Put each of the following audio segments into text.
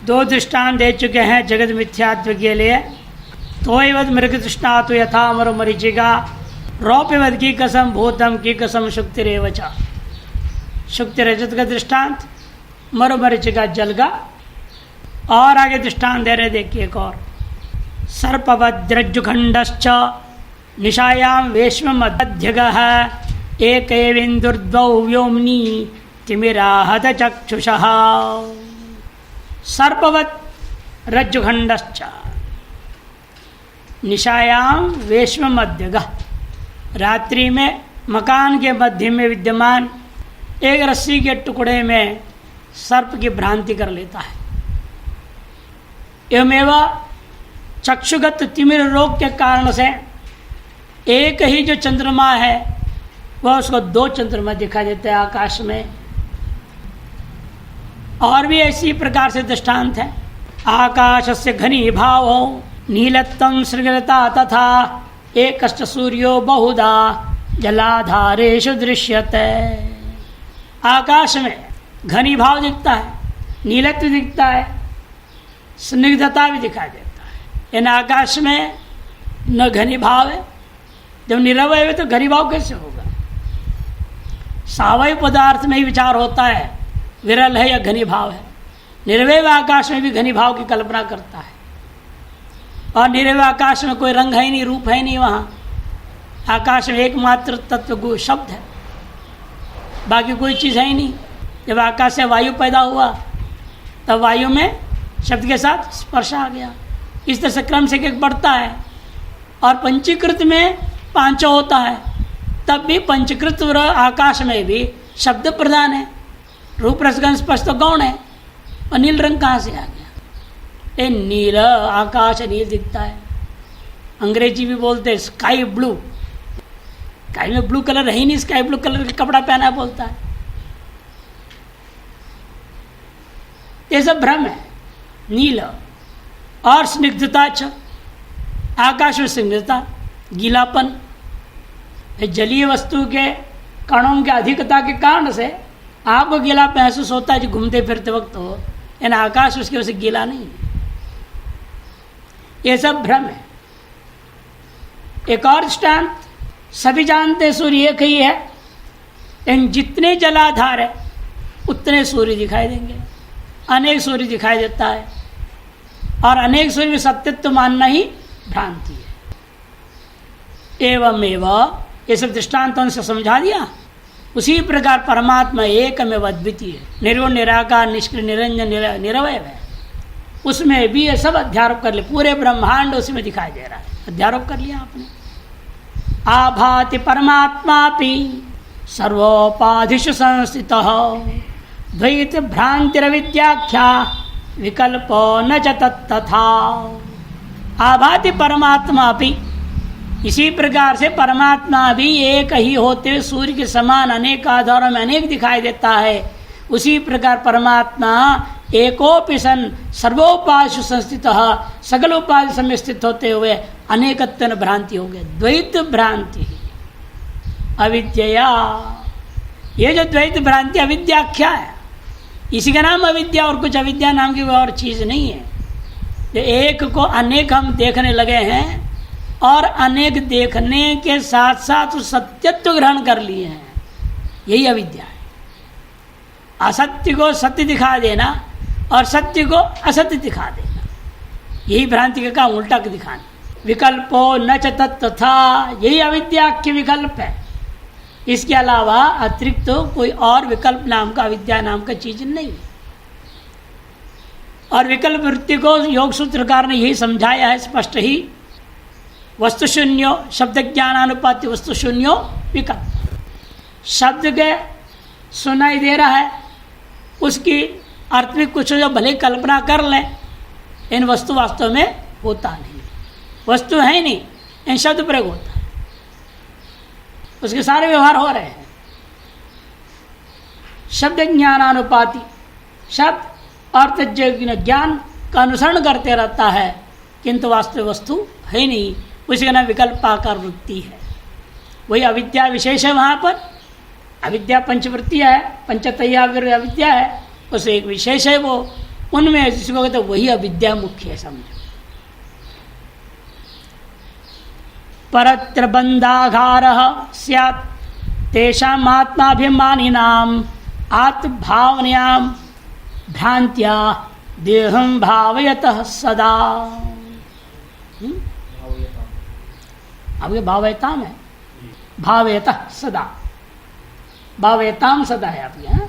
दो दृष्टांत दे चुके हैं जगत मिथ्यात्व के लिए। तोयवद मृग तृष्णा तो यथा अमर मरीचिका, रौप्यवद की कसम भूतम की कसम शुक्ति रेवचा। शुक्ति रजत का दृष्टांत, मरु मरीचिका जल का। और आगे दृष्टांत दे रहे, देखिए एक और। सर्पवद्रज्जुखंडश्च निशायां वेश्ममध्यगः, एकैविन्दुर्द्वौ व्योम्नि तिमिराहत चक्षुषः। सर्पवत् रज्जुखंडश्च निशायां वेश्ममध्यगः, रात्रि में मकान के मध्य में विद्यमान एक रस्सी के टुकड़े में सर्प की भ्रांति कर लेता है। एवमेव चक्षुगत तिमिर रोग के कारण से एक ही जो चंद्रमा है वह उसको दो चंद्रमा दिखाई देते हैं आकाश में। और भी ऐसी प्रकार से दृष्टांत है। आकाश से घनी भाव नीलत्वं सृगलता तथा एकश्च सूर्यो बहुधा जलाधारेषु दृश्यते। आकाश में घनी भाव दिखता है, नीलत्व दिखता है, स्निग्धता भी दिखाई देता है। इन आकाश में न घनी भाव है, जब निरवय है तो घनी भाव कैसे होगा? सावयव पदार्थ में ही विचार होता है विरल है या घनी भाव है। निरवय आकाश में भी घनी भाव की कल्पना करता है। और निरवय आकाश में कोई रंग है ही नहीं, रूप है ही नहीं। वहाँ आकाश में एकमात्र तत्व शब्द है, बाकी कोई चीज़ है ही नहीं। जब आकाश से वायु पैदा हुआ तब वायु में शब्द के साथ स्पर्श आ गया। इस तरह से क्रम से एक बढ़ता है। और पंचीकृत में पांचों होता है, तब भी पंचीकृत आकाश में भी शब्द प्रधान है। रूप रसगंध स्पर्श तो गौण है। और नील रंग कहाँ से आ गया? ये नील आकाश नील दिखता है। अंग्रेजी भी बोलते हैं स्काई ब्लू। स्काई में ब्लू कलर है ही नहीं, स्काई ब्लू कलर का कपड़ा पहना बोलता है। ये सब भ्रम है। नील और स्निग्धता, आकाश में स्निग्धता, गीलापन, जलीय वस्तु के कणों के अधिकता के कारण से आपको गीला महसूस होता है जो घूमते फिरते वक्त हो, इन आकाश उसकी वजह से गीला नहीं है। ये सब भ्रम है। एक और दृष्टांत, सभी जानते सूर्य एक ही है, इन जितने जलाधार है उतने सूर्य दिखाई देंगे। अनेक सूर्य दिखाई देता है और अनेक सूर्य में सत्यत्व मानना ही भ्रांति है। एवं ये सब दृष्टांतों से समझा दिया। उसी प्रकार परमात्मा एकमेव अद्वितीय है, निर्गुण निराकार निष्क्रिय निरंजन निरवय है। उसमें भी ये सब अध्यारोप कर ले, पूरे ब्रह्मांड उसमें दिखाई दे रहा है। अध्यारोप कर लिया आपने। आभाति परमात्मापि सर्वोपाधिषु संस्थितः द्वैत भ्रांतिरविद्याख्या विकल्पो न च तत्तथा। आभाति परमात्मापि, इसी प्रकार से परमात्मा भी एक ही होते हुए सूर्य के समान अनेक आधारों में अनेक दिखाई देता है। उसी प्रकार परमात्मा एकोपि सन सर्वोपाधिषु संस्थितः, सकल उपाधि समय स्थित होते हुए अनेकत्व भ्रांति हो गए। द्वैत भ्रांति अविद्या, ये जो द्वैत भ्रांति अविद्याख्या है, इसी का नाम अविद्या, और कुछ अविद्या नाम की और चीज नहीं है। जो एक को अनेक हम देखने लगे हैं और अनेक देखने के साथ साथ सत्यत्व ग्रहण कर लिए हैं, यही अविद्या है। असत्य को सत्य दिखा देना और सत्य को असत्य दिखा देना, यही भ्रांति का काम उल्टा के दिखाना। विकल्पो न च तत्तथा, यही अविद्या के विकल्प है। इसके अलावा अतिरिक्त तो कोई और विकल्प नाम का, अविद्या नाम का चीज नहीं है। और विकल्प वृत्ति को योग सूत्रकार ने यही समझाया है स्पष्ट ही। वस्तु शून्यो शब्द ज्ञानानुपाति वस्तु शून्यो विकल्प। शब्द के सुनाई दे रहा है, उसकी अर्थ में कुछ जो भले कल्पना कर लें, इन वस्तु वास्तव में होता नहीं, वस्तु है ही नहीं, इन शब्द प्रयोग होता है, उसके सारे व्यवहार हो रहे हैं। शब्द ज्ञानानुपाति, शब्द अर्थ ज्ञान का अनुसरण करते रहता है, किंतु वास्तव वस्तु है नहीं, उसी का नाम विकल्पाकार वृत्ति है। वही अविद्या विशेष है। वहाँ पर अविद्या पंचवृत्तियाँ है, पंचतैया अविद्या है, उसे एक विशेष है वो। उनमें जिसको कहते वही अविद्या मुख्य है, समझो। परत्र बंधाघारः स्यात् तेषाम् आत्माभिमानिनाम् आत्मभावनयां भ्रांत्या देहं भावयतः सदा। अब ये भावयताम है, भावयतः सदा, भावयताम सदा है आप यहाँ,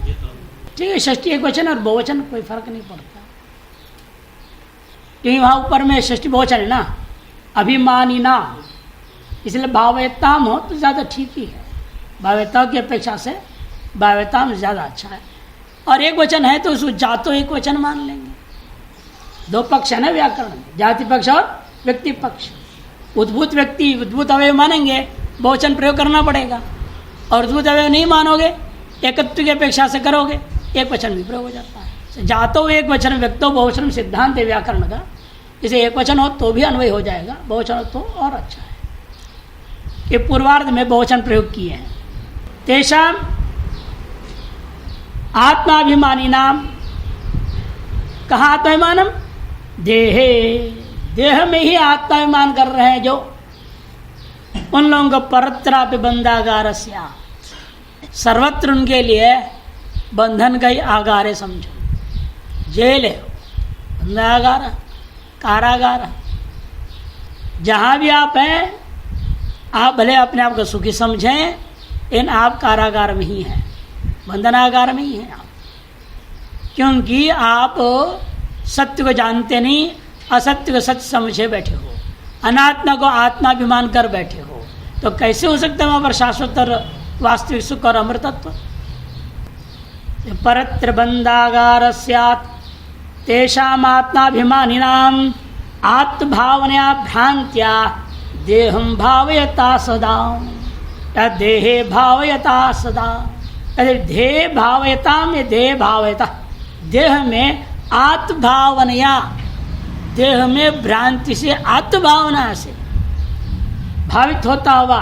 ठीक है। षष्ठी एक वचन और बहुवचन कोई फर्क नहीं पड़ता, क्योंकि वहाँ ऊपर में षष्ठी बहुवचन है ना, अभिमानी ना, इसलिए भावयताम हो तो ज़्यादा ठीक ही है। भावयता की अपेक्षा से भावयताम ज़्यादा अच्छा है। और एक वचन है तो उसको जातो एक वचन मान लेंगे। दो पक्ष है ना व्याकरण में, जाति पक्ष और व्यक्ति पक्ष। उद्भूत व्यक्ति उद्भूत अवयव मानेंगे, बहुवचन प्रयोग करना पड़ेगा, और उद्भूत अवयव नहीं मानोगे, एकत्व की अपेक्षा से करोगे, एक वचन भी प्रयोग हो जाता है। जातो एक वचन व्यक्तो बहुवचन सिद्धांत है व्याकरण का, इसे एक वचन हो तो भी अन्वय हो जाएगा, बहुवचन हो तो और अच्छा है। ये पूर्वार्ध में बहुवचन प्रयोग किए हैं। तेषाम आत्माभिमानी नाम, कहाँ आत्माभिमानम, देहे, देह में ही आत्माभिमान कर रहे हैं जो, उन लोगों को परत्रापि बंधागार, सर्वत्र उनके लिए बंधन का ही आगार है, समझो, जेल है, बंधागार, कारागार। जहाँ भी आप हैं, आप भले अपने आप को सुखी समझें, इन आप कारागार में ही हैं, बंधनागार में ही हैं आप, क्योंकि आप सत्य को जानते नहीं, असत्य को सत्य समझे बैठे हो, अनात्मा को आत्माभिमान कर बैठे हो, तो कैसे हो सकता है वहाँ पर शाश्वत और वास्तविक सुख और अमृतत्व। परत्र बंधागार स्यात् तेषाम् आत्माभिमानिनाम् आत्मभावनया भ्रांत्या देहं भावयता सदा, या देहे भावयता सदा, देह भावयताम, ये देह भावयता, देह में आत्मभावनया, देह में भ्रांति से, आत्मभावना से भावित होता हुआ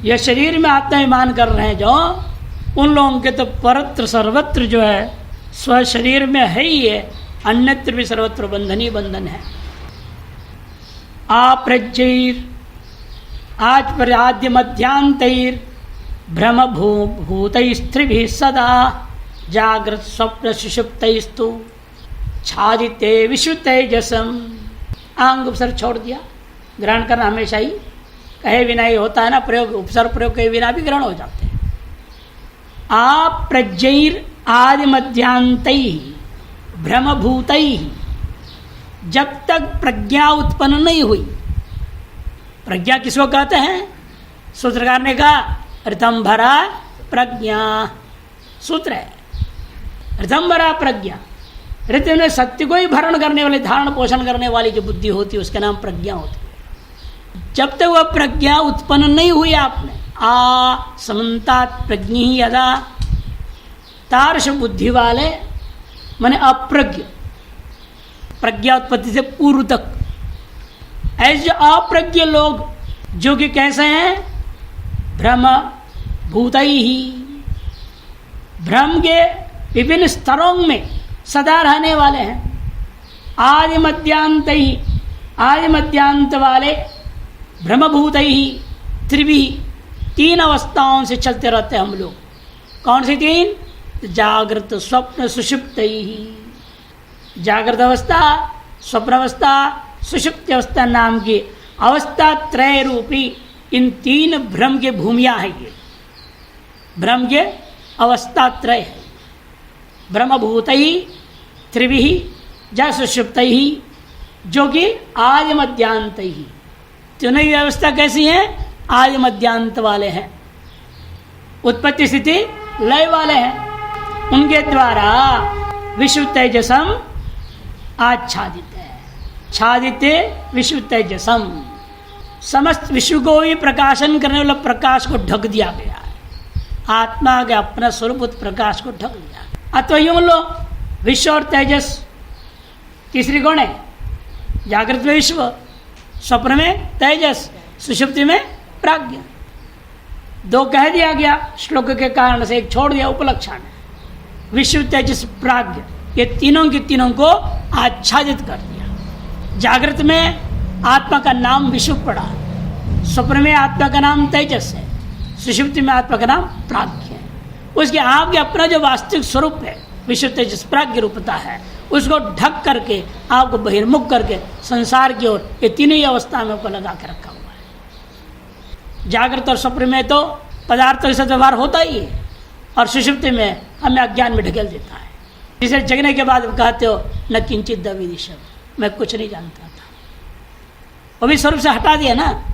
यह शरीर में आत्माभिमान कर रहे हैं जो, उन लोगों के तो परत्र सर्वत्र जो है स्व शरीर में है ही है, अन्यत्र भी सर्वत्र बंधन ही बंधन है। आप्रज्ञैर, आज पर आद्य मध्यांतैर भ्रम भूतैस्त्रिभिः सदा जागृत स्वप्न सुषुप्तैस्तु छादिते विश्व तेजसम। आंग उपसर्ग छोड़ दिया, ग्रहण करना हमेशा ही, कहे बिना ही होता है ना प्रयोग, उपसर्ग प्रयोग के बिना भी ग्रहण हो जाते हैं। आप प्रज्ञैर आदि मध्यांतैः भ्रमभूतैः, जब तक प्रज्ञा उत्पन्न नहीं हुई, प्रज्ञा किसको कहते हैं, सूत्रकार ने कहा ऋतंभरा प्रज्ञा, सूत्र है ऋतंभरा प्रज्ञा। ऋतु में सत्य को ही भरण करने वाली, धारण पोषण करने वाली जो बुद्धि होती है उसका नाम प्रज्ञा होती है। जब तक वह प्रज्ञा उत्पन्न नहीं हुई आपने, आ समन्तात प्रज्ञी यदा, तार्श बुद्धि वाले माने अप्रज्ञ, प्रज्ञा उत्पत्ति से पूर्व तक, ऐसे अप्रज्ञ लोग जो कि कैसे हैं, भ्रम भूतैहि, भ्रम के विभिन्न स्तरों में सदा रहने वाले हैं। आदि मध्यांत ही, आदि मध्यांत वाले भ्रमभूत ही, त्रिभी, तीन अवस्थाओं से चलते रहते हैं हम लोग। कौन सी तीन, जागृत स्वप्न सुषुप्त ही, जागृत अवस्था, स्वप्न अवस्था, सुषुप्त अवस्था नाम की अवस्था त्रय रूपी इन तीन भ्रम के भूमिया है। ये भ्रम के अवस्था त्रय है, ब्रह्मभूत ही, त्रिभी, जा सुषुप्त ही, जो कि आदि मध्यांत ही। तीनों की व्यवस्था कैसी है, आदि मध्यांत वाले हैं, उत्पत्ति स्थिति लय वाले हैं। उनके द्वारा विश्व तेजसम आच्छादित है, छादित विश्व तेजसम, समस्त विश्व को भी प्रकाशन करने वाला प्रकाश को ढक दिया गया है। आत्मा के अपना स्वरूप उस प्रकाश को ढक दिया। अथवा यूं लो, विश्व और तेजस, तीसरी कौन है, जागृत में विश्व, स्वप्न में तेजस, सुषुप्ति में प्राज्ञ। दो कह दिया गया श्लोक के कारण से, एक छोड़ दिया उपलक्षण। विश्व तेजस प्राज्ञ, ये तीनों की तीनों को आच्छादित कर दिया। जागृत में आत्मा का नाम विषुव पड़ा, स्वप्न में आत्मा का नाम तेजस है, सुषुप्ति में आत्मा का नाम प्राज्ञ है। उसके आपके अपना जो वास्तविक स्वरूप है विश्व तेजस प्राज्ञ रूपता है, उसको ढक करके आपको बहिर्मुख करके संसार की ओर ये तीनों ही अवस्था में आपको लगा के रखा हुआ है। जागृत और स्वप्न में तो पदार्थों से व्यवहार होता ही है, और सुषुप्ति में हमें अज्ञान में ढकेल देता है। जिसे जगने के बाद कहते हो न किंचित दविदिशम, मैं कुछ नहीं जानता था, वो भी स्वरूप से हटा दिया ना।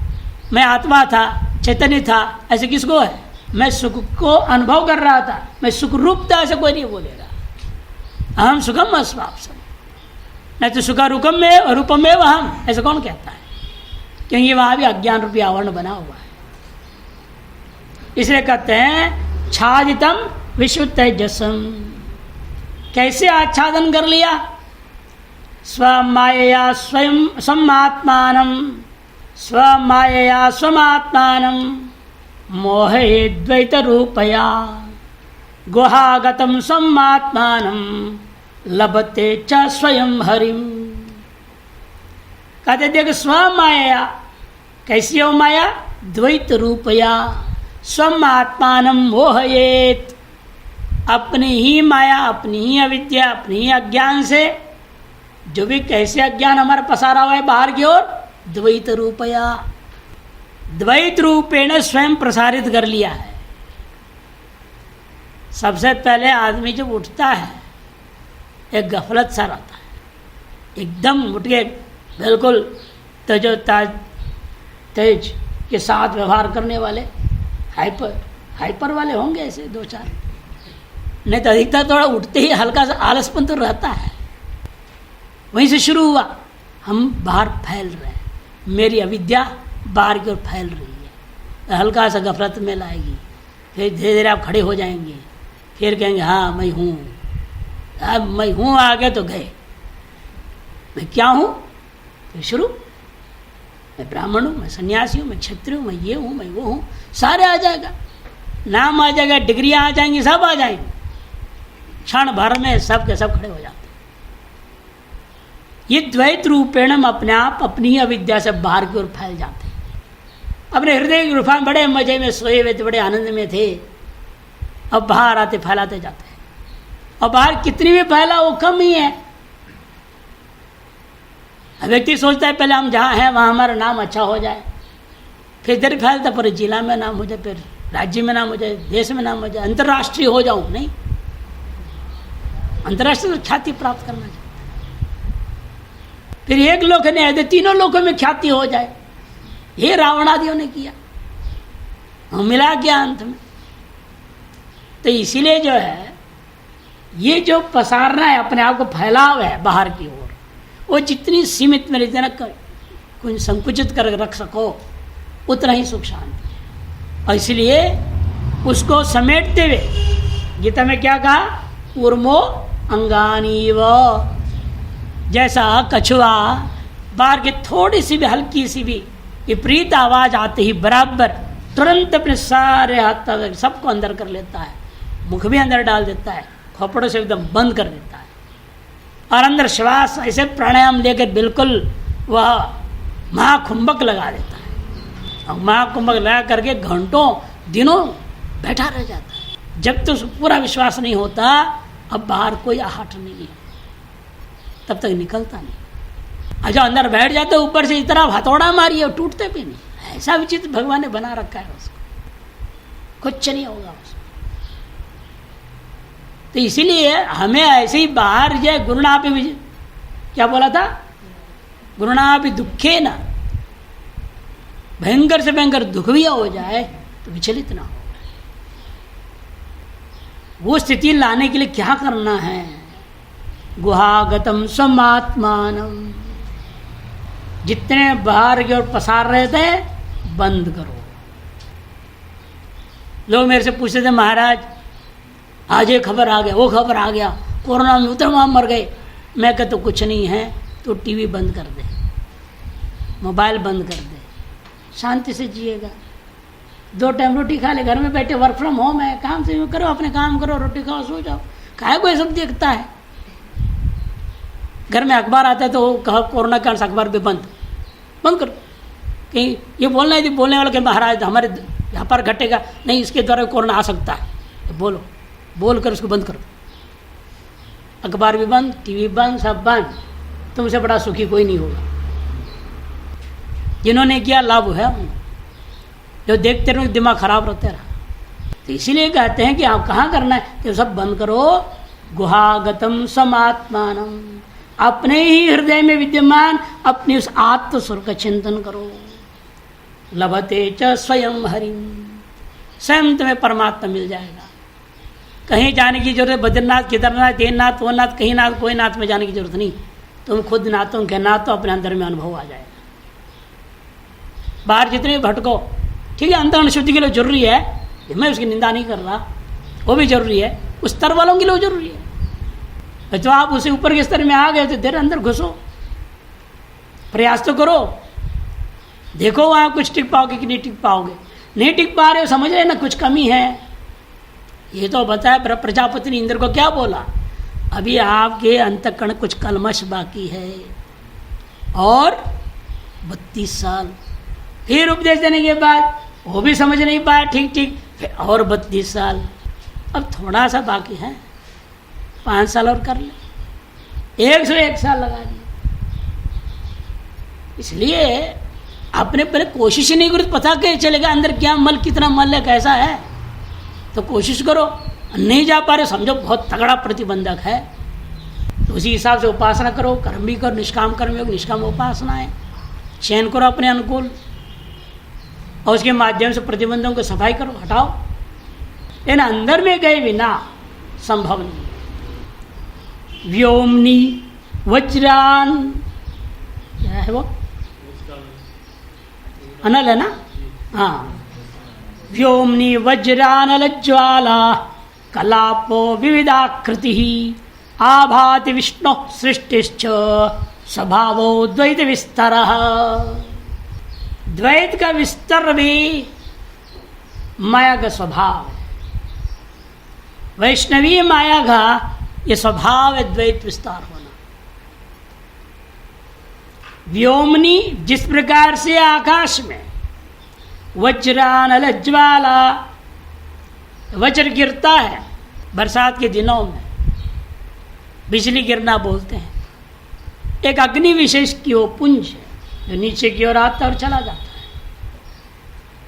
मैं आत्मा था, चैतन्य था, ऐसे किसको है? मैं सुख को अनुभव कर रहा था, मैं सुख रूप था, ऐसे कोई नहीं बोलेगा। अहम सुखम अस्वाप्सम, नहीं तो सुखा रूपम में रूपम में अहम, ऐसे कौन कहता है? क्योंकि वहां भी अज्ञान रूपी आवरण बना हुआ है। इसलिए कहते हैं छादितम विश्व तेजसम। कैसे आच्छादन कर लिया? स्वमायया स्वयं समात्मानम, स्वमायया स्वमात्मानम मोहे द्वैत रूपया गुहागतम समात्मानम लभते च स्वयं हरिम। कहते देख स्वमाया, कैसी हो माया? द्वैत रूपया स्वमात्मानम मोहयेत, अपनी ही माया, अपनी ही अविद्या, अपनी ही अज्ञान से जो भी कैसे अज्ञान हमारा पसारा हुआ है बाहर की ओर, द्वैत रूपया, द्वैत रूपेण स्वयं प्रसारित कर लिया है। सबसे पहले आदमी जब उठता है एक गफलत सा रहता है, एकदम उठ के बिल्कुल तेज के साथ व्यवहार करने वाले हाइपर वाले होंगे ऐसे दो चार, नहीं तो अधिकतर थोड़ा उठते ही हल्का सा आलसपन तो रहता है। वहीं से शुरू हुआ, हम बाहर फैल रहे हैं, मेरी अविद्या बाहर की ओर फैल रही है, हल्का सा गफलत में लाएगी, फिर धीरे धीरे आप खड़े हो जाएंगे, फिर कहेंगे हाँ मैं हूँ, अब मैं हूँ, आगे तो गए, मैं क्या हूँ? फिर शुरू, मैं ब्राह्मण हूँ, मैं सन्यासी हूँ, मैं क्षत्रिय हूँ, मैं ये हूँ, मैं वो हूँ, सारे आ जाएगा, नाम आ जाएगा, डिग्रियाँ आ जाएंगी, सब आ जाएंगी, क्षण भर में सब के सब खड़े हो जाते हैं। ये द्वैत रूपेण हम अपने आप अपनी ही अविद्या से बाहर की ओर फैल जाते हैं। अपने हृदय की गुफा में बड़े मजे में सोए हुए थे, बड़े आनंद में थे, अब बाहर आते फैलाते जाते हैं, और बाहर कितनी भी फैला वो कम ही है। व्यक्ति सोचता है पहले हम जहाँ हैं वहाँ हमारा नाम अच्छा हो जाए, फिर इधर फैलता पूरे जिला में नाम हो जाए, फिर राज्य में नाम हो जाए, देश में नाम हो जाए, अंतर्राष्ट्रीय हो जाऊँ। नहीं, अंतर्राष्ट्रीय ख्याति प्राप्त करना चाहिए, फिर एक लोक नहीं आए, तीनों लोकों में ख्याति हो जाए। ये रावणादियों ने किया, मिला क्या अंत में? तो इसीलिए जो है ये जो पसारना है अपने आप को, फैलाव है बाहर की ओर, वो जितनी सीमित में रहते ना, कुछ संकुचित कर रख सको उतना ही सुख शांति है। और इसलिए उसको समेटते हुए गीता में क्या कहा? उर्मो अंगानीव, जैसा कछुआ बाहर की थोड़ी सी भी हल्की सी भी विपरीत आवाज आते ही बराबर तुरंत अपने सारे हाथ तक सबको अंदर कर लेता है, मुख भी अंदर डाल देता है, खोपड़ों से एकदम बंद कर देता है, और अंदर श्वास ऐसे प्राणायाम लेकर बिल्कुल वह महाकुंभक लगा देता है, और महाकुंभक लगा करके घंटों दिनों बैठा रह जाता है। जब तो पूरा विश्वास नहीं होता अब बाहर कोई आहट नहीं है, तब तक निकलता नहीं। अच्छा अंदर बैठ जाते ऊपर से इतना हथौड़ा मारिए और टूटते भी नहीं, ऐसा विचित्र भगवान ने बना रखा है उसको, कुछ नहीं होगा उसको। तो इसीलिए हमें ऐसे ही बाहर जाए, गुरुणापि क्या बोला था? गुरुणापि दुखे ना, भयंकर से भयंकर दुख भी हो जाए तो विचलित ना हो। वो स्थिति लाने के लिए क्या करना है? गुहागतम समात्मानम, जितने बाहर की ओर पसार रहे थे बंद करो। लोग मेरे से पूछते थे महाराज आज ये खबर आ गया, वो खबर आ गया, कोरोना में उतर वहाँ मर गए। मैं कहता तो कुछ नहीं है, तो टीवी बंद कर दे, मोबाइल बंद कर दे, शांति से जिएगा, 2 टाइम रोटी खा ले, घर में बैठे, वर्क फ्रॉम होम है, काम से करो, अपने काम करो, रोटी खाओ, सो जाओ, काहे कोई सब देखता है? घर में अखबार आता है तो कहा कोरोना के अखबार भी बंद करो, कहीं ये बोलना है बोलने वाला कि महाराज हमारे व्यापार घटेगा नहीं, इसके द्वारा कोरोना आ सकता है, तो बोल कर उसको बंद करो। अखबार भी बंद, टीवी बंद, सब बंद। तुमसे बड़ा सुखी कोई नहीं होगा। जिन्होंने किया लाभ है उनको, जो देखते रहो दिमाग खराब रहते रहा। तो इसीलिए कहते हैं कि आप कहाँ करना है कि सब बंद करो। गुहागतम समात्मानम, अपने ही हृदय में विद्यमान अपनी उस आत्म स्वर का चिंतन करो। लभते च स्वयं हरिम, स्वयं तुम्हें परमात्मा मिल जाएगा। कहीं जाने की जरूरत, बद्रीनाथ, केदारनाथ, देवनाथ, वोनाथ, कहीं नाथ कोई नाथ में जाने की जरूरत नहीं। तुम खुद नाथों के नाथ, तो अपने अंदर में अनुभव आ जाएगा। बाहर जितने भटको, ठीक है, अंतर्गुण शुद्धि के लिए जरूरी है, मैं उसकी निंदा नहीं कर रहा, वो भी जरूरी है, उस स्तर वालों के लिए जरूरी है। तो आप उसे ऊपर के स्तर में आ गए तो देर अंदर घुसो, प्रयास तो करो, देखो वहाँ कुछ टिक पाओगे कि नहीं टिक पाओगे। नहीं टिक पा रहे हो, समझ रहे ना कुछ कमी है। ये तो बताया प्रजापति ने इंद्र को क्या बोला, अभी आपके अंतःकरण कुछ कलमश बाकी है और 32 साल। फिर उपदेश देने के बाद वो भी समझ नहीं पाया ठीक, फिर और 32 साल, अब थोड़ा सा बाकी है, 5 साल और कर ले, 101 साल लगा दिए। इसलिए आपने पहले कोशिश ही नहीं करी, पता कैसे चलेगा अंदर क्या मल, कितना मल है, कैसा है। तो कोशिश करो, नहीं जा पा रहे समझो बहुत तगड़ा प्रतिबंधक है, तो उसी हिसाब से उपासना करो, कर्म भी करो, निष्काम कर्म योग, निष्काम उपासना है, चयन करो अपने अनुकूल, और उसके माध्यम से प्रतिबंधों को सफाई करो, हटाओ। लेकिन अंदर में गए बिना संभव नहीं। व्योमनी वज्रान, क्या है वो, अनल है ना, हाँ। व्योमनी वज्रानल ज्वाला कलापो विविधाकृति आभाति विष्णु सृष्टिश्च स्वभावो द्वैत विस्तरः। द्वैत का विस्तर भी माया का स्वभाव है। वैष्णवी माया का ये स्वभाव है, द्वैत विस्तार होना। व्योमनी, जिस प्रकार से आकाश में वज्रानल ज्वाला, वज्र गिरता है बरसात के दिनों में, बिजली गिरना बोलते हैं, एक अग्नि विशेष की वो पुंज है जो नीचे की ओर आता और चला जाता है।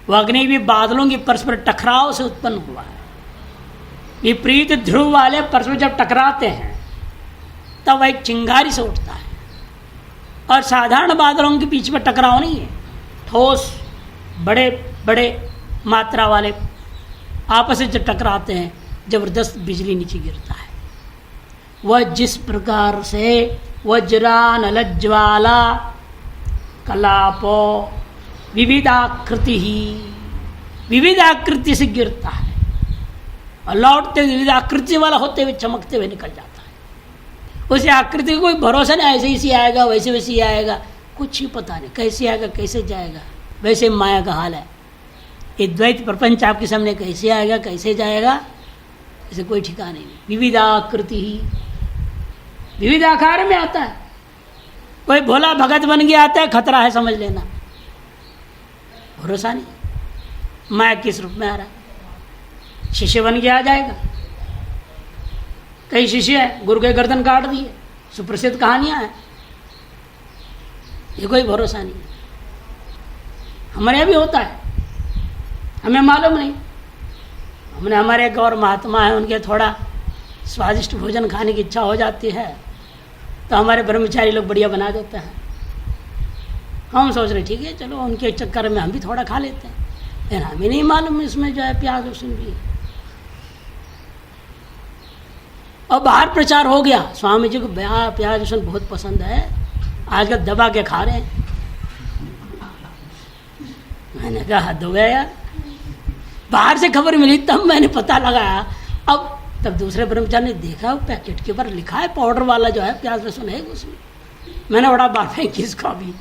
वह अग्नि भी बादलों की परस्पर टकराव से उत्पन्न हुआ है। विपरीत ध्रुव वाले परस्पर जब टकराते हैं तब वह एक चिंगारी से उठता है, और साधारण बादलों के बीच में टकराव नहीं है, ठोस बड़े बड़े मात्रा वाले आपस में जब टकराते हैं जबरदस्त बिजली नीचे गिरता है। वह जिस प्रकार से वज्रानल ज्वाला कलापो विविधाकृति ही, विविधाकृति से गिरता है और लौटते विविधाकृति वाला होते हुए चमकते हुए निकल जाता है। उसे आकृति का कोई भरोसा नहीं, ऐसे ही आएगा वैसे वैसे ही आएगा, कुछ ही पता नहीं कैसे आएगा कैसे जाएगा। वैसे माया का हाल है। ये द्वैत प्रपंच आपके सामने कैसे आएगा कैसे जाएगा, इसे कोई ठिकाना नहीं। विविधाकृति ही, विविध आकार में आता है। कोई भोला भगत बन गया आता है, खतरा है समझ लेना, भरोसा नहीं। माया किस रूप में आ रहा है, शिष्य बन के आ जाएगा। कई शिष्य है गुरु के गर्दन काट दिए, सुप्रसिद्ध कहानियां हैं, ये कोई भरोसा नहीं। हमारे यहाँ भी होता है, हमें मालूम नहीं। हमने हमारे एक और महात्मा है, उनके थोड़ा स्वादिष्ट भोजन खाने की इच्छा हो जाती है तो हमारे ब्रह्मचारी लोग बढ़िया बना देते हैं। हम सोच रहे ठीक है चलो उनके चक्कर में हम भी थोड़ा खा लेते हैं, लेकिन हमें नहीं मालूम इसमें जो है प्याज लहसुन भी है। और बाहर प्रचार हो गया स्वामी जी को प्याज लहसुन बहुत पसंद है, आजकल दबा के खा रहे हैं। मैंने कहा हद हो गया यार, बाहर से खबर मिली तब मैंने पता लगाया। अब तब दूसरे ब्रह्मचारी ने देखा वो पैकेट के ऊपर लिखा है पाउडर वाला जो है प्याज लहसुन है उसमें। मैंने बड़ा बात है किसका भी,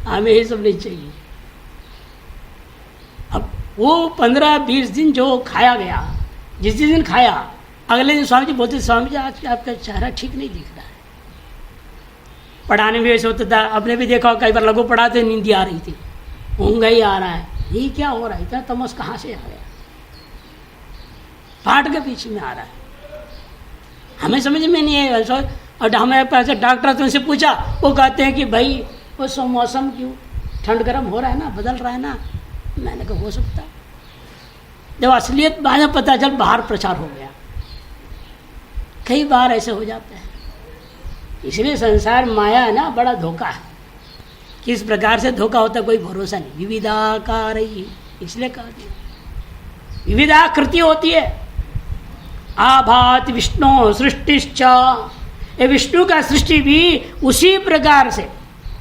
हमें ये सब नहीं चाहिए। अब वो 15-20 दिन जो खाया गया, जिस दिन खाया अगले दिन स्वामी जी बोलते स्वामी जी आज आपका चेहरा ठीक नहीं दिख रहा है, पढ़ाने में वैसे होता था, आपने भी देखा कई बार लघु पढ़ाते नींद आ रही थी, ऊँग ही आ रहा है, ये क्या हो रहा है, इतना तमस कहाँ से आ गया, पाठ के पीछे में आ रहा है, हमें समझ में नहीं है। और हमें पैसे डॉक्टर तो उनसे पूछा, वो कहते हैं कि भाई वो सब मौसम क्यों ठंड गर्म हो रहा है ना, बदल रहा है ना। मैंने कहा हो सकता है, जब असलियत बाद में पता चल बाहर प्रचार हो गया। कई बार ऐसे हो जाता है, इसलिए संसार माया है ना, बड़ा धोखा है। किस प्रकार से धोखा होता है कोई भरोसा नहीं। विविधाकार ही इसलिए कह दिया, विविधाकृति होती है। आभात विष्णु सृष्टिश्च, ये विष्णु का सृष्टि भी उसी प्रकार से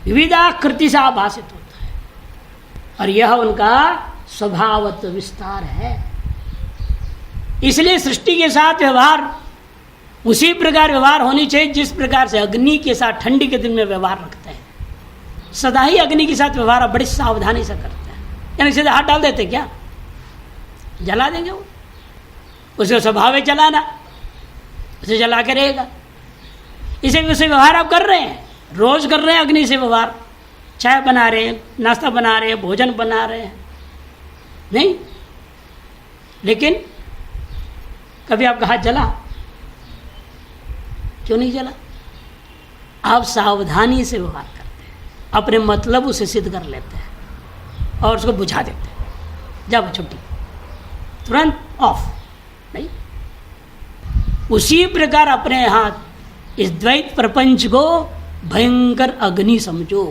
विविधाकृति से आभासित होता है, और यह उनका स्वभावत विस्तार है। इसलिए सृष्टि के साथ व्यवहार उसी प्रकार व्यवहार होनी चाहिए जिस प्रकार से अग्नि के साथ ठंडी के दिन में व्यवहार रखते हैं। सदा ही अग्नि के साथ व्यवहार बड़ी सावधानी से करते हैं, यानी सीधे हाथ डाल देते क्या, जला देंगे वो, उसका स्वभाव है जलाना, उसे जला के रहेगा। इसे उसे व्यवहार आप कर रहे हैं, रोज कर रहे हैं अग्नि से व्यवहार, चाय बना रहे हैं, नाश्ता बना रहे हैं, भोजन बना रहे हैं, नहीं, लेकिन कभी आपका हाथ जला, क्यों नहीं जला? आप सावधानी से व्यवहार करते हैं, अपने मतलब उसे सिद्ध कर लेते हैं और उसको बुझा देते हैं, जब छुट्टी तुरंत ऑफ नहीं। उसी प्रकार अपने हाथ इस द्वैत प्रपंच को भयंकर अग्नि समझो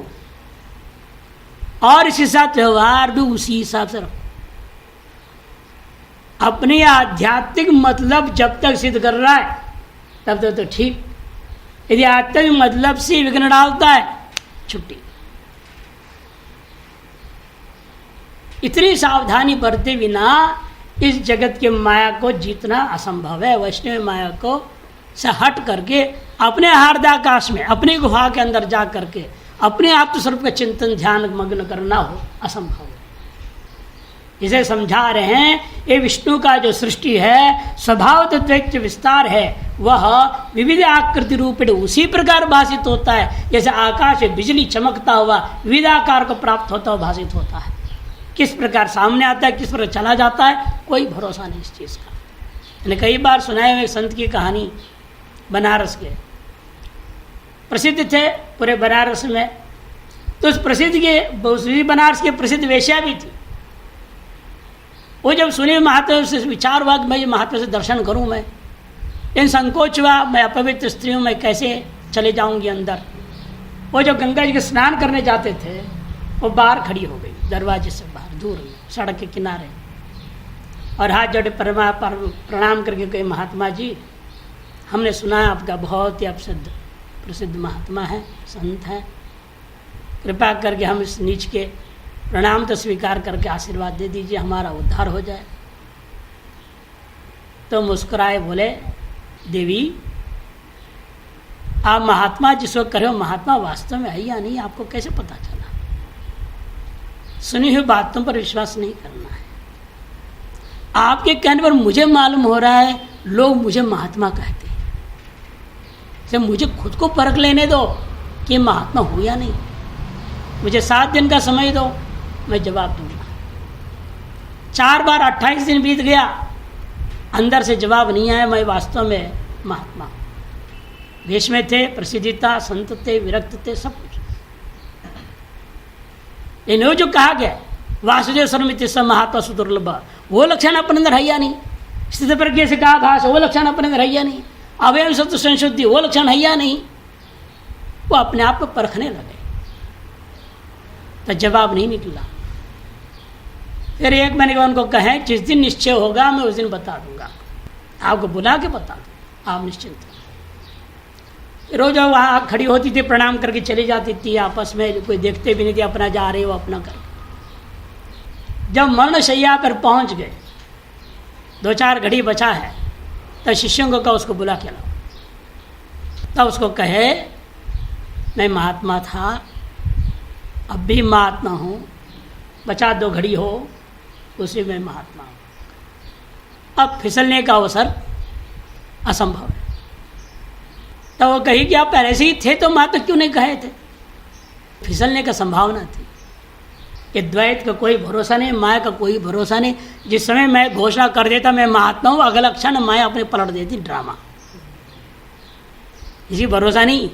और इसके साथ व्यवहार भी उसी हिसाब से रखो। अपने आध्यात्मिक मतलब जब तक सिद्ध कर रहा है तब तक तो ठीक, यदि आध्यात्मिक मतलब से विघ्न डालता है, छुट्टी। इतनी सावधानी बरते बिना इस जगत के माया को जीतना असंभव है। वैष्णव माया को से हट करके अपने हार्दाकाश में, अपनी गुफा के अंदर जा करके अपने आत्मस्वरूप का चिंतन ध्यान मग्न करना हो असंभव है। इसे समझा रहे हैं, ये विष्णु का जो सृष्टि है, स्वभाव तत्व विस्तार है, वह विविध आकृति रूपेण उसी प्रकार भाषित होता है जैसे आकाश में बिजली चमकता हुआ विविध आकार को प्राप्त होता हुआ भाषित होता है। किस प्रकार सामने आता है, किस प्रकार चला जाता है, कोई भरोसा नहीं इस चीज़ का। मैंने कई बार सुनाए हुए संत की कहानी, बनारस के प्रसिद्ध थे पूरे बनारस में, तो उस प्रसिद्ध के बनारस के प्रसिद्ध वेश्या भी थी। वो जब सुने महात्मा से विचार हुआ कि मैं महात्मा से दर्शन करूं, मैं इन संकोच हुआ, मैं अपवित्र स्त्री हूँ, मैं कैसे चले जाऊंगी अंदर। वो जब गंगा जी के स्नान करने जाते थे, वो बाहर खड़ी हो गई, दरवाजे से बाहर दूर सड़क के किनारे, और हाथ जोड़े प्रणाम करके कहे, महात्मा जी हमने सुना है आपका बहुत ही प्रसिद्ध महात्मा है, संत है, कृपा करके हम इस नीच के प्रणाम तो स्वीकार करके आशीर्वाद दे दीजिए, हमारा उद्धार हो जाए। तो मुस्कुराए बोले, देवी आप महात्मा जिसको कह रहे हो, महात्मा वास्तव में है या नहीं, आपको कैसे पता चला? सुनी हुई बातों पर विश्वास नहीं करना है। आपके कहने पर मुझे मालूम हो रहा है लोग मुझे महात्मा कहते हैं, जब मुझे खुद को परख लेने दो कि महात्मा हो या नहीं। मुझे 7 दिन का समय दो, मैं जवाब दूंगा। 4 बार 28 दिन बीत गया, अंदर से जवाब नहीं आया, मैं वास्तव में महात्मा हूं। देश में थे, प्रसिद्धता, संत थे, विरक्त थे, सब कुछ। इन्हों जो कहा गया वासुदेव सर्वमिति स महात्मा सुदुर्लभ, वो लक्षण अपने अंदर है या नहीं। स्थित प्रज्ञा से कहा भाष, वो लक्षण अपने अंदर है या नहीं। अवयव सत्व संशुद्धि, वो लक्षण है या नहीं। वो अपने आप को परखने लगे, तो जवाब नहीं निकला। फिर 1 महीने के बाद उनको कहें, जिस दिन निश्चय होगा मैं उस दिन बता दूंगा, आपको बुला के बता दूँ, आप निश्चिंत रहो। रोज वहाँ खड़ी होती थी, प्रणाम करके चली जाती थी, आपस में कोई देखते भी नहीं थे, अपना जा रहे हो अपना कर। जब मरणशैया पर पहुँच गए, 2-4 घड़ी बचा है, तब शिष्यों को कहा उसको बुला के लाओ। तब उसको कहे, मैं महात्मा था, अब भी महात्मा हूँ, बचा 2 घड़ी हो, उसी में महात्मा हूँ। अब फिसलने का अवसर असंभव है। तो वो कही कि आप पहले से ही थे तो माँ तो क्यों नहीं कहे थे। फिसलने का संभावना थी। कि द्वैत का कोई भरोसा नहीं, माया का कोई भरोसा नहीं। जिस समय मैं घोषणा कर देता मैं महात्मा हूँ, अगला क्षण माया अपने पलट देती ड्रामा। इसी भरोसा नहीं,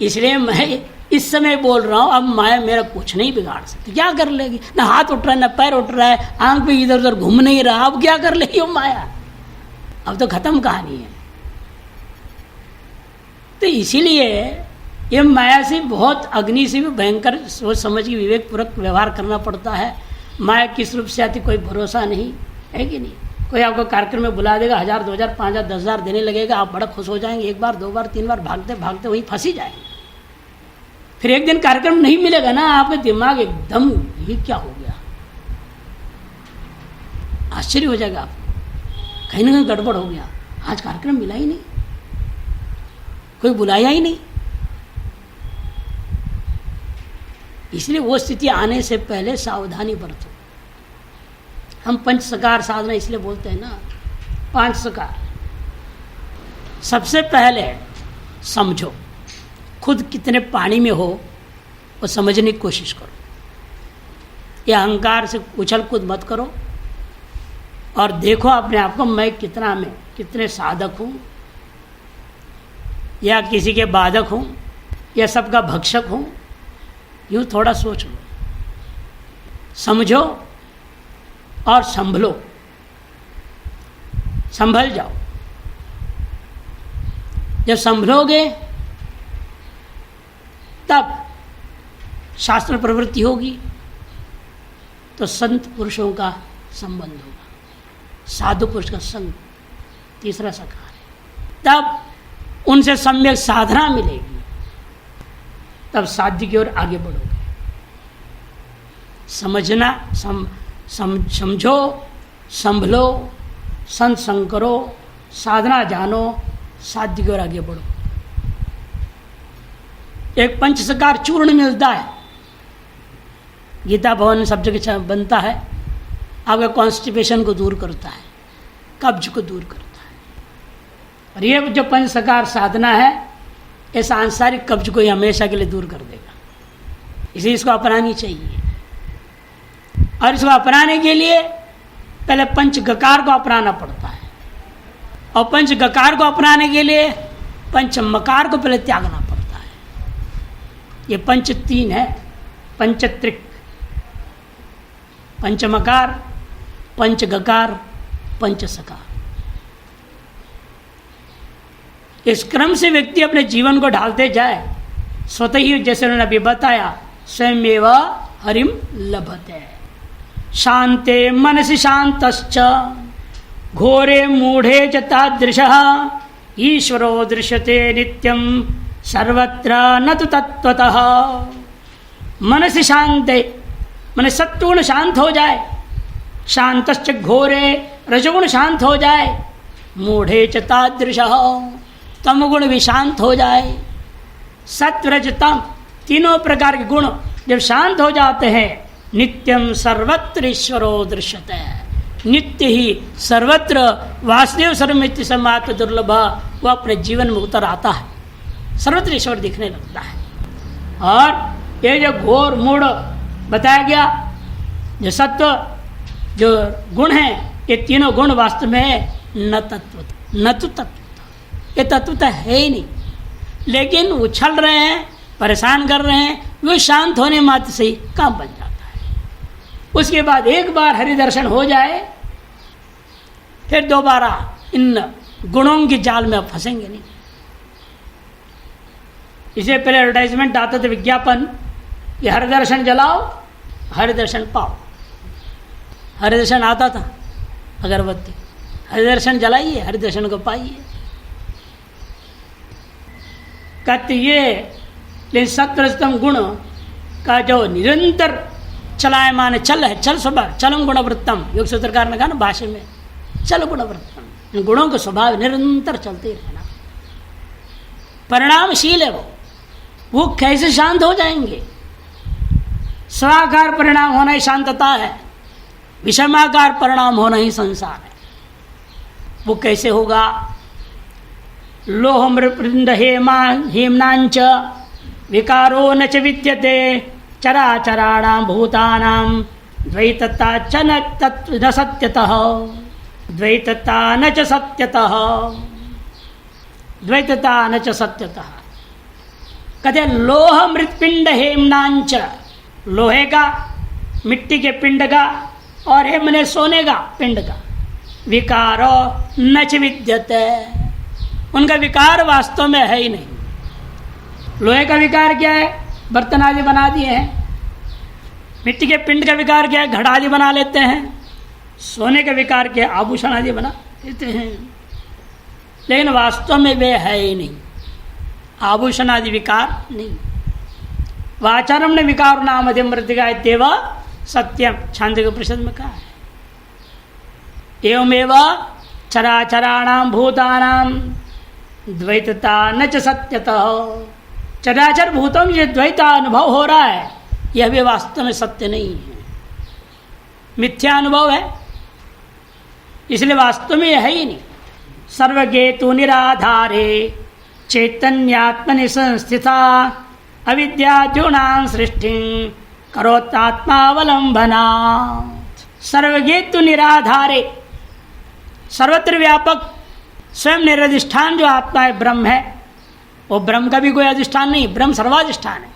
इसलिए मैं इस समय बोल रहा हूँ। अब माया मेरा कुछ नहीं बिगाड़ सकती। क्या कर लेगी? ना हाथ उठ रहा है, ना पैर उठ रहा है, आंख पे इधर उधर घूम नहीं रहा। अब क्या कर लेगी वो माया? अब तो खत्म कहानी है। तो इसीलिए ये माया से बहुत, अग्नि से भी भयंकर सोच समझ के विवेक पूर्वक व्यवहार करना पड़ता है। माया किस रूप से आती कोई भरोसा नहीं है कि नहीं। कोई आपको कार्यक्रम में बुला देगा, 1000, 2000, 5000, 10,000 देने लगेगा, आप बड़ा खुश हो जाएंगे। एक बार, 2 बार, 3 बार भागते भागते वहीं फंस ही जाएंगे। फिर एक दिन कार्यक्रम नहीं मिलेगा ना, आपका दिमाग एकदम ये क्या हो गया, आश्चर्य हो जाएगा आपको। कहीं ना कहीं गड़बड़ हो गया, आज कार्यक्रम मिला ही नहीं, कोई बुलाया ही नहीं। इसलिए वो स्थिति आने से पहले सावधानी बरतो। हम पंच सकार साधना इसलिए बोलते हैं ना, 5 सकार। सबसे पहले समझो, खुद कितने पानी में हो वो समझने की कोशिश करो। ये अहंकार से उछल कूद मत करो और देखो अपने आप को, मैं कितना में कितने साधक हूँ या किसी के बाधक हूँ या सबका भक्षक हूँ। यूँ थोड़ा सोच लो, समझो और संभलो, संभल जाओ। जब संभलोगे तब शास्त्र प्रवृत्ति होगी, तो संत पुरुषों का संबंध होगा, साधु पुरुष का संग, तीसरा सकार है। तब उनसे सम्यक साधना मिलेगी, तब साध्य की ओर आगे बढ़ोगे। समझना, समझो, संभलो, संत संग करो, साधना जानो, साध्य की ओर आगे बढ़ो। एक पंचसकार चूर्ण मिलता है, गीता भवन सब जगह बनता है, आपके कॉन्स्टिपेशन को दूर करता है, कब्ज को दूर करता है। और ये जो पंचसकार साधना है, ये सांसारिक कब्ज को हमेशा के लिए दूर कर देगा। इसलिए इसको अपनानी चाहिए। और इसको अपनाने के लिए पहले पंच गकार को अपनाना पड़ता है, और पंच गकार को अपनाने के लिए पंच मकार को पहले त्यागना पड़ता है। ये पंच 3 है, पंचत्रिक, पंचमकार, पंच गकार, पंच सकार। इस क्रम से व्यक्ति अपने जीवन को ढालते जाए, स्वतः ही जैसे उन्होंने अभी बताया, स्वयमेव हरिम लभते। शांते मनसि शांतश्च घोरे मूढ़े च तादृशः ईश्वरो दृश्यते नित्यं सर्वत्र न तु तत्त्वतः। मनसि शांते, मन सत्वगुण शांत हो जाए, शांतश्च घोरे, रजोगुण शांत हो जाए, मूढ़े च तादृशः, तमगुण भी शांत हो जाए। सत्व रज तम तीनों प्रकार के गुण जब शांत हो जाते हैं, नित्यम सर्वत्र ईश्वरो दृश्यते, नित्य ही सर्वत्र वासुदेव सर्वमित्य समात्म दुर्लभ, वो अपने जीवन में उतर आता है, सर्वत्र ईश्वर दिखने लगता है। और ये जो घोर मूढ़ बताया गया, जो सत्व जो गुण है, ये तीनों गुण वास्तव में न तत्व, न तो तत्व, ये तत्वता है ही नहीं, लेकिन उछल रहे हैं, परेशान कर रहे हैं। वो शांत होने मात्र से ही काम बन जाता है। उसके बाद एक बार हरि दर्शन हो जाए, फिर दोबारा इन गुणों के जाल में आप फंसेंगे नहीं। इससे पहले एडवर्टाइजमेंट आता था, विज्ञापन, कि हरि दर्शन जलाओ, हरि दर्शन पाओ। हरि दर्शन आता था, अगरबत्ती, हरि दर्शन जलाइए, हरि दर्शन को पाइए। कहते ये लेकिन सत्वरजतम गुण का जो निरंतर चलायमान चल है, चल स्वभाव, चलम गुणवृत्तम, योग सूत्रकार ने कहा ना भाषा में, चल गुणवृत्तम, इन गुणों का स्वभाव निरंतर चलते रहना, परिणामशील है वो कैसे शांत हो जाएंगे? स्वाकार परिणाम होना ही शांतता है, विषमाकार परिणाम होना ही संसार है। वो कैसे होगा? लोह मृपिंड हेमनांच विकारो न च विद्यते चराचराणां भूतानां द्वैतता च न सत्यतः द्वैतता न च सत्यतः द्वैतता न च सत्यतः। कहते लोह मृतपिंड हेमनांच, लोहे का, मिट्टी के पिंड का, और हेमने सोने का पिंड का, विकारो न च विद्यते, उनका विकार वास्तव में है ही नहीं। लोहे का विकार क्या है? बर्तन आदि बना दिए हैं। मिट्टी के पिंड का विकार क्या है? घड़ा आदि बना लेते हैं। सोने का विकार क्या है? आभूषण आदि बना लेते हैं। लेकिन वास्तव में वे है ही नहीं, आभूषण आदि विकार नहीं। वाचारम ने विकार नाम मृतिका इत्येव सत्यम, छांदोग्य उपनिषद में कहा है। एवमेव चराचराणां भूतानां द्वैतता न च सत्यतः, चराचर भूतों में जो द्वैता अनुभव हो रहा है यह भी वास्तव में सत्य नहीं है, मिथ्या अनुभव है, इसलिए वास्तव में यह है ही नहीं। सर्वज्ञेतु निराधारे चैतन्यात्मनि संस्थिता अविद्याद्यूनां सृष्टिं करोत्तात्मावलंबना। सर्वज्ञेतु निराधारे, सर्वत्र व्यापक स्वयं निरधिष्ठान जो आत्मा है, ब्रह्म है, वो ब्रह्म का भी कोई अधिष्ठान नहीं, ब्रह्म सर्वाधिष्ठान है।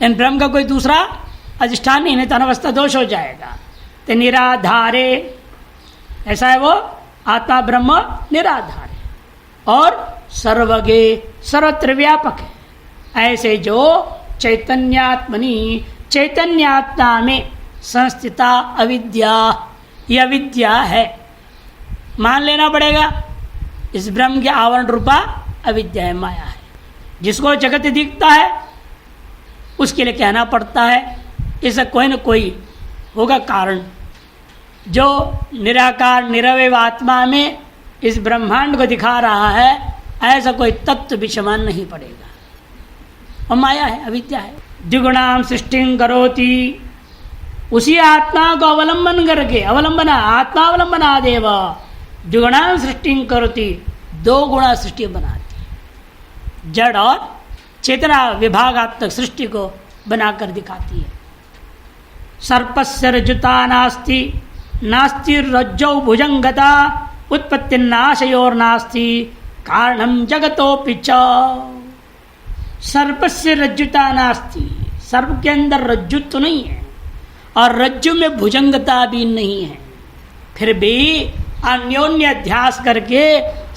इन ब्रह्म का कोई दूसरा अधिष्ठान नहीं तो अनवस्था दोष हो जाएगा। तो निराधारे ऐसा है, वो आत्मा ब्रह्म निराधार है और सर्वज्ञ सर्वत्र व्यापक है। ऐसे जो चैतन्यात्मनि, चैतन्यात्मा में संस्थिता अविद्या, यह विद्या है, मान लेना पड़ेगा। इस ब्रह्म के आवरण रूपा अविद्या है, माया है। जिसको जगत दिखता है उसके लिए कहना पड़ता है इसका कोई न कोई होगा कारण। जो निराकार निरवय आत्मा में इस ब्रह्मांड को दिखा रहा है, ऐसा कोई तत्व विषमान नहीं पड़ेगा, और माया है, अविद्या है। द्विगुणाम सृष्टि करोति, उसी आत्मा को अवलंबन करके, अवलंबना आत्मावलंबना देव द्विगुणाम सृष्टि करोति, दो गुणा सृष्टि बनाती है, जड़ और चेतना विभागात्मक सृष्टि को बनाकर दिखाती है। सर्पस्य रज्जुता नास्ति, नास्ति रज्जौ भुजंगता, उत्पत्ति नाशयोर्नास्ति कारणम जगतोपि च। सर्पस्य रज्जुता नास्ति, सर्प के अंदर रज्जु तो नहीं है और रज्जु में भुजंगता भी नहीं है, फिर भी अन्योन्य अध्यास करके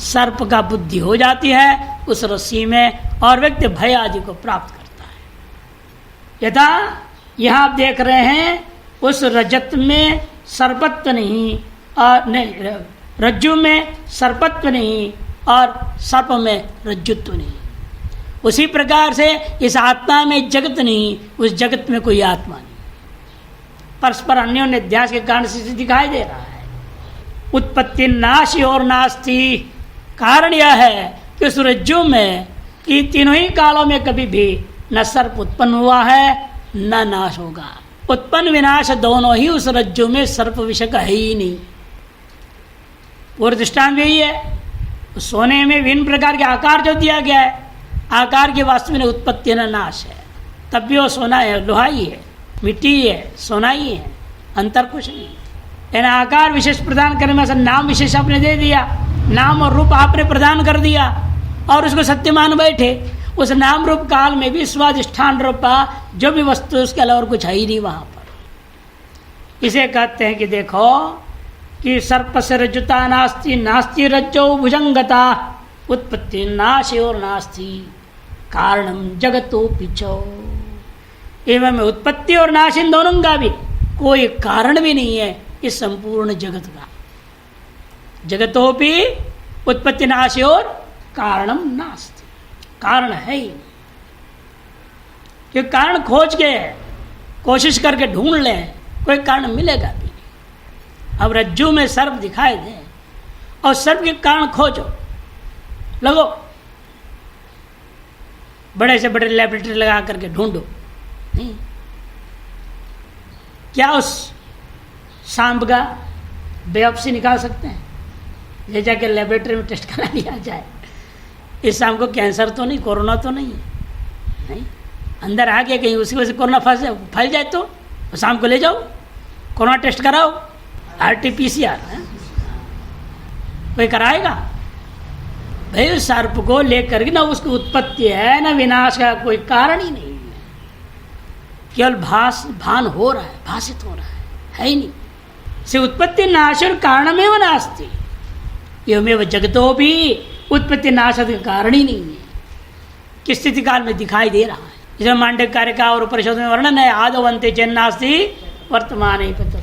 सर्प का बुद्धि हो जाती है उस रस्सी में और व्यक्ति भय आदि को प्राप्त करता है। यथा यहाँ आप देख रहे हैं उस रजत में सर्पत्व नहीं और नहीं, रज्जु में सर्पत्व नहीं और सर्प में रज्जुत्व नहीं। उसी प्रकार से इस आत्मा में जगत नहीं, उस जगत में कोई आत्मा नहीं, परस्पर अन्योन्य अध्यास के कारण से दिखाई दे रहा है। उत्पत्ति नाश और नास्ति, कारण यह है कि उस रज्जु में कि तीनों ही कालों में कभी भी न सर्प उत्पन्न हुआ है न नाश होगा। उत्पन्न विनाश दोनों ही उस रज्जु में सर्प विषय का है ही नहीं। पूर्व दृष्टांत यही है। सोने में विभिन्न प्रकार के आकार जो दिया गया है, आकार की वास्तव में उत्पत्ति न नाश है, तब भी वो सोना है, लोहा ही है, मिट्टी है, सोना ही है, अंतर कुछ नहीं। यानी आकार विशेष प्रदान करने में नाम विशेष आपने दे दिया, नाम और रूप आपने प्रदान कर दिया और उसको सत्य मान बैठे। उस नाम रूप काल में भी स्वाधिष्ठान रूपा जो भी वस्तु उसके अलावा और कुछ है ही नहीं वहां पर। इसे कहते हैं कि देखो कि सर्प से रज्जुता नास्ति, नास्ति रज्जो भुजंगता, उत्पत्ति नाश और नास्ति कारणम जगतो पिछो। एवं उत्पत्ति और नाश इन दोनों का भी कोई कारण भी नहीं है इस संपूर्ण जगत का। जगतोपि उत्पत्ति नाश और कारणम नास्ति, कारण है ही कि कारण खोज के कोशिश करके ढूंढ लें कोई कारण मिलेगा भी नहीं। अब रज्जु में सर्प दिखाई दे और सर्प के कारण खोजो, लगो बड़े से बड़े लैबोरेटरी लगा करके ढूंढो, नहीं क्या उस सांप का बायोप्सी निकाल सकते हैं? ले जाके लेबोरेटरी में टेस्ट करा लिया जाए, इस शाम को कैंसर तो नहीं, कोरोना तो नहीं है, नहीं अंदर आ गया कहीं उसी वजह से कोरोना फैल जाए तो शाम को ले जाओ, कोरोना टेस्ट कराओ, RT-PCR कोई कराएगा भाई? उस सर्प को लेकर के ना उसकी उत्पत्ति है ना विनाश का कोई कारण ही नहीं है, केवल भान हो रहा है, भाषित हो रहा है ही नहीं। से उत्पत्ति नाश और कारणमेव नास्ति, एवमेव जगतो भी उत्पत्ति नाश का कारण ही नहीं है, किस स्थिति काल में दिखाई दे रहा है। इसमें मांडव्य कार्य का और उपनिषद में वर्णन है, आदौ अन्ते चेन्नास्ति वर्तमाने तथा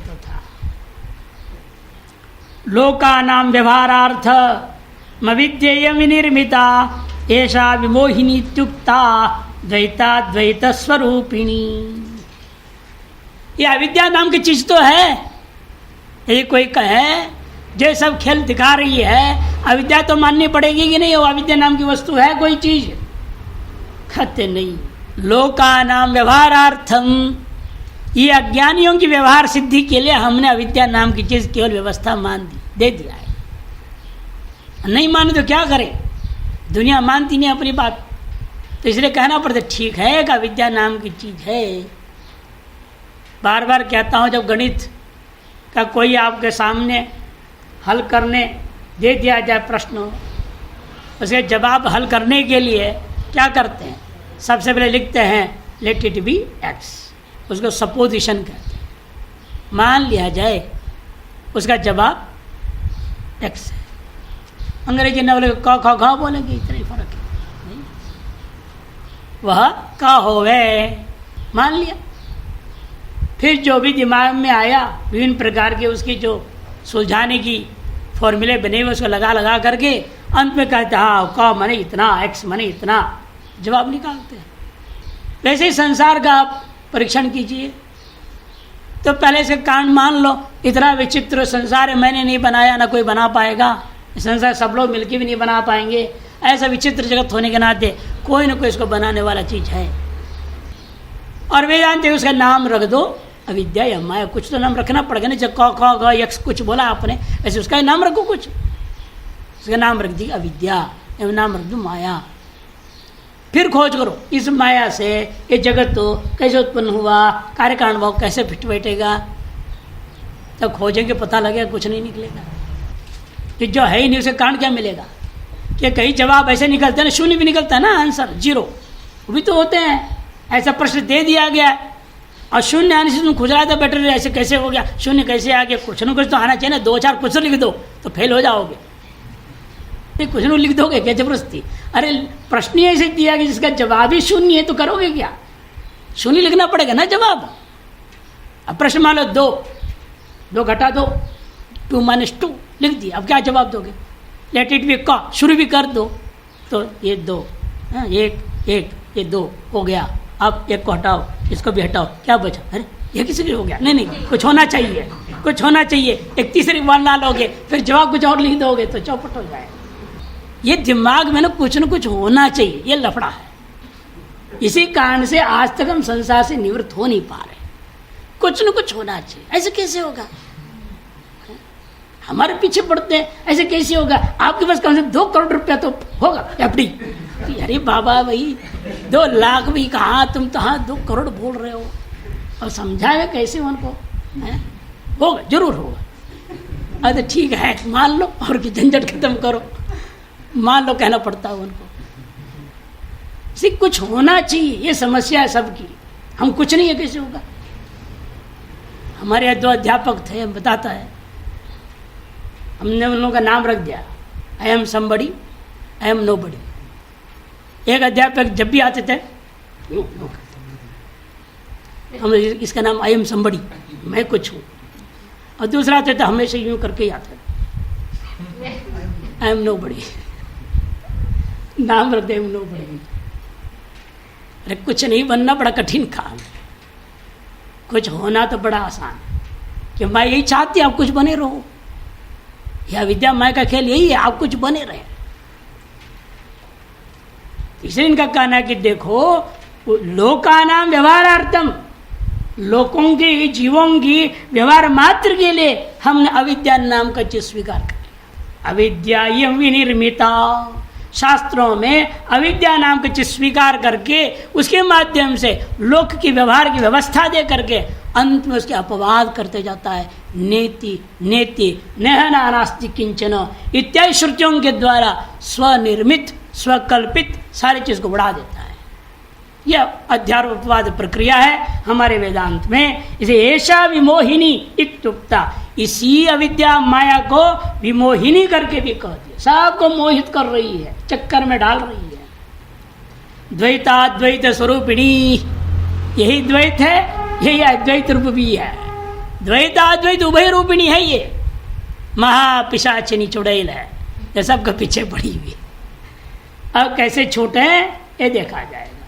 लोकानां व्यवहारार्थ मविद्येयं विनिर्मिता एषा विमोहिनी इत्युक्ता द्वैताद्वैत स्वरूपिणी। ये अविद्या नाम की चीज तो है, ये कोई कहे जो सब खेल दिखा रही है, अविद्या तो माननी पड़ेगी कि नहीं? वो अविद्या नाम की वस्तु है कोई चीज? कहते नहीं। लोकानाम व्यवहारार्थम, ये अज्ञानियों की व्यवहार सिद्धि के लिए हमने अविद्या नाम की चीज केवल व्यवस्था मान दी, दे दिया है। नहीं माने तो क्या करें, दुनिया मानती नहीं अपनी बात, तो इसलिए कहना पड़ता ठीक है कि अविद्या नाम की चीज है। बार बार कहता हूँ, जब गणित का कोई आपके सामने हल करने दे दिया जाए प्रश्न, उसके जवाब हल करने के लिए क्या करते हैं? सबसे पहले लिखते हैं लेट इट बी एक्स, उसको सपोजिशन कहते हैं। मान लिया जाए उसका जवाब एक्स है। अंग्रेजी न बोले क ख घ बोलेंगे, इतना ही फर्क है नहीं? वह का होवे, मान लिया। फिर जो भी दिमाग में आया विभिन्न प्रकार के उसकी जो सुलझाने की फॉर्मूले बने हुए उसको लगा लगा करके अंत में कहते हैं हाँ का माने इतना, एक्स माने इतना, जवाब निकालते हैं। वैसे ही संसार का आप परीक्षण कीजिए, तो पहले से कांड मान लो, इतना विचित्र संसार है, मैंने नहीं बनाया, ना कोई बना पाएगा, संसार सब लोग मिलके भी नहीं बना पाएंगे। ऐसा विचित्र जगत होने के नाते कोई ना कोई इसको बनाने वाला चीज है। और वे जानते हैं उसका नाम रख दो अविद्या या माया, कुछ तो नाम रखना पड़ेगा ना। जब क ख ग यक्स कुछ बोला आपने, ऐसे उसका नाम रखो, कुछ उसका नाम रख दी अविद्या, एवं नाम रख दो माया। फिर खोज करो इस माया से ये जगत तो कैसे उत्पन्न हुआ, कार्य कारण भाव कैसे फिट बैठेगा, तब खोजेंगे पता लगेगा, कुछ नहीं निकलेगा। कि जो है ही नहीं उसे कारण क्या मिलेगा? कि कई जवाब ऐसे निकलते हैं ना, शून्य भी निकलता है ना, आंसर जीरो वो भी तो होते हैं। ऐसा प्रश्न दे दिया गया और शून्य आने से तुम खुद रहा था बेटर, ऐसे कैसे हो गया, शून्य कैसे आ गया? कुछ ना कुछ तो आना चाहिए ना, 2-4 कुछ लिख दो तो फेल हो जाओगे। नहीं कुछ नहीं लिख दोगे क्या जबरदस्ती? अरे प्रश्न ही ऐसे दिया कि जिसका जवाब ही शून्य है तो करोगे क्या? शून्य लिखना पड़ेगा ना जवाब। अब प्रश्न मान लो 2 घटा 2, 2 - 2 लिख दिया, अब क्या जवाब दोगे? लेट इट बी का, शुरू भी कर दो तो ये 2, 1 ये 2 हो गया। अब 1 को हटाओ, इसको भी हटाओ, क्या बचा? अरे ये किसी के हो गया? नहीं कुछ होना चाहिए, कुछ होना चाहिए। एक तीसरी बार ना लोगे, फिर जवाब कुछ और लिख दोगे तो चौपट हो जाएगा। ये दिमाग में ना कुछ होना चाहिए, ये लफड़ा है। इसी कारण से आज तक हम संसार से निवृत्त हो नहीं पा रहे। कुछ न कुछ होना चाहिए, ऐसे कैसे होगा? हमारे पीछे पड़ते हैं, ऐसे कैसे होगा? आपके पास कम से कम 2 करोड़ रुपया तो होगा एफडी। अरे बाबा भाई 2 लाख भी कहाँ, तुम तो हाँ 2 करोड़ बोल रहे हो, और समझाए कैसे उनको? होगा, जरूर होगा। अरे ठीक है मान लो, और की झंझट खत्म करो, मान लो कहना पड़ता है उनको। इसी कुछ होना चाहिए, ये समस्या है सबकी। हम कुछ नहीं है, कैसे होगा? हमारे 2 अध्यापक थे, बताता है, हमने उन लोगों का नाम रख दिया I am somebody, I am nobody. एक अध्यापक जब भी आते थे हम इसका नाम आई एम समबडी, मैं कुछ हूँ, और दूसरा आते थे हमेशा यूं करके ही आते आई एम नोबडी, नाम रख दे आई एम नोबडी। अरे कुछ नहीं बनना बड़ा कठिन काम है, कुछ होना तो बड़ा आसान है। कि मैं यही चाहती आप कुछ बने रहो, यह विद्या माया का खेल यही है, आप कुछ बने रहे। इसलिए इनका कहना है कि देखो लोकानाम व्यवहारार्थम, लोगों की जीवों की व्यवहार मात्र के लिए हमने अविद्या नाम का चीज स्वीकार कर लिया। अविद्या विनिर्मिता, शास्त्रों में अविद्या नाम की चीज स्वीकार करके उसके माध्यम से लोक की व्यवहार की व्यवस्था दे करके अंत में उसके अपवाद करते जाता है। नेति नेति नेहना नास्ति किंचन इत्यादि श्रुतियों के द्वारा स्वनिर्मित स्वकल्पित सारी चीज को बढ़ा देता है। यह अध्यारोप अपवाद प्रक्रिया है हमारे वेदांत में। इसे ऐसा विमोहिनी इत्युक्ता, इसी अविद्या माया को विमोहिनी करके भी कह दिया, सबको मोहित कर रही है, चक्कर में डाल रही है। द्वैताद्वैत स्वरूपिणी, यही द्वैत है, यही अद्वैत रूप भी है। द्वैताद्वैत उभय रूपिणी है ये, महापिशाचिनी चुड़ैल है, ये सबके पीछे पड़ी हुई। अब कैसे छूटे ये देखा जाएगा।